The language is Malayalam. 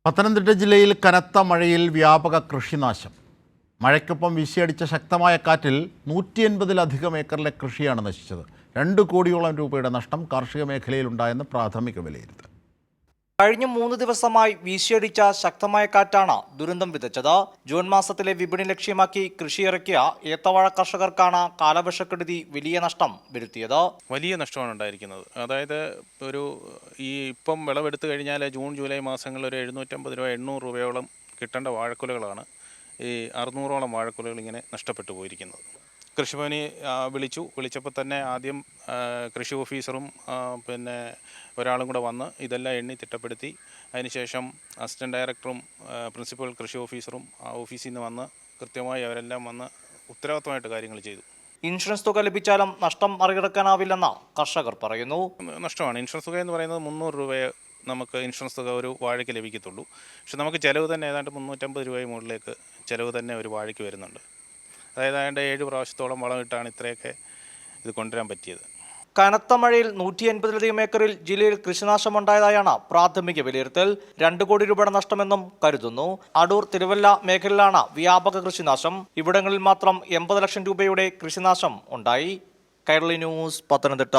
പത്തനംതിട്ട ജില്ലയിൽ കനത്ത മഴയിൽ വ്യാപക കൃഷിനാശം. മഴയ്ക്കൊപ്പം വീശിയടിച്ച ശക്തമായ കാറ്റിൽ 180-ലധികം ഏക്കറിലെ കൃഷിയാണ് നശിച്ചത്. 2 കോടിയോളം രൂപയുടെ നഷ്ടം കാർഷിക മേഖലയിലുണ്ടായെന്ന് പ്രാഥമിക വിലയിരുത്തൽ. കഴിഞ്ഞ 3 ദിവസമായി വീശിയടിച്ച ശക്തമായ കാറ്റാണ് ദുരന്തം വിതച്ചത്. ജൂൺ മാസത്തിലെ വിപണി ലക്ഷ്യമാക്കി കൃഷിയിറക്കിയ ഏത്തവാഴ കർഷകർക്കാണ് കാലവർഷക്കെടുതി വലിയ നഷ്ടം വരുത്തിയത്. വലിയ നഷ്ടമാണ് ഉണ്ടായിരിക്കുന്നത്. അതായത് ഇപ്പം വിളവെടുത്തു കഴിഞ്ഞാൽ ജൂൺ ജൂലൈ മാസങ്ങളിൽ ഒരു 750 രൂപ 800 രൂപയോളം കിട്ടേണ്ട വാഴക്കുലകളാണ് ഈ 600ഓളം വാഴക്കുലകൾ ഇങ്ങനെ നഷ്ടപ്പെട്ടു പോയിരിക്കുന്നത്. കൃഷിഭവനെ വിളിച്ചപ്പോൾ തന്നെ ആദ്യം കൃഷി ഓഫീസറും പിന്നെ ഒരാളും കൂടെ വന്ന് ഇതെല്ലാം എണ്ണി തിട്ടപ്പെടുത്തി. അതിനുശേഷം അസിസ്റ്റൻറ്റ് ഡയറക്ടറും പ്രിൻസിപ്പൽ കൃഷി ഓഫീസറും ആ ഓഫീസിൽ നിന്ന് വന്ന് കൃത്യമായി അവരെല്ലാം വന്ന് ഉത്തരവാദിത്തമായിട്ട് കാര്യങ്ങൾ ചെയ്തു. ഇൻഷുറൻസ് തുക ലഭിച്ചാലും നഷ്ടം മറികടക്കാനാവില്ലെന്ന് കർഷകർ പറയുന്നു. നഷ്ടമാണ്. ഇൻഷുറൻസ് തുക എന്ന് പറയുന്നത് 300 രൂപയെ നമുക്ക് ഇൻഷുറൻസ് തുക ഒരു വാഴയ്ക്ക് ലഭിക്കത്തുള്ളൂ. പക്ഷെ നമുക്ക് ചിലവ് തന്നെ ഏതാണ്ട് 350 രൂപയും മുകളിലേക്ക് ചിലവ് തന്നെ ഒരു വാഴയ്ക്ക് വരുന്നുണ്ട്. അതായത് 7 പ്രാവശ്യത്തോളം വളമിട്ടാണ് ഇത്രയൊക്കെ ഇത് കൊണ്ടുവരാൻ പറ്റിയത്. കനത്ത മഴയിൽ 180-ലധികം ഏക്കറിൽ ജില്ലയിൽ കൃഷിനാശമുണ്ടായതായാണ് പ്രാഥമിക വിലയിരുത്തൽ. 2 കോടി രൂപയുടെ നഷ്ടമെന്നും കരുതുന്നു. അടൂർ, തിരുവല്ല മേഖലയിലാണ് വ്യാപക കൃഷിനാശം. ഇവിടങ്ങളിൽ മാത്രം 80 ലക്ഷം രൂപയുടെ കൃഷിനാശം ഉണ്ടായി. കൈരളി ന്യൂസ്, പത്തനംതിട്ട.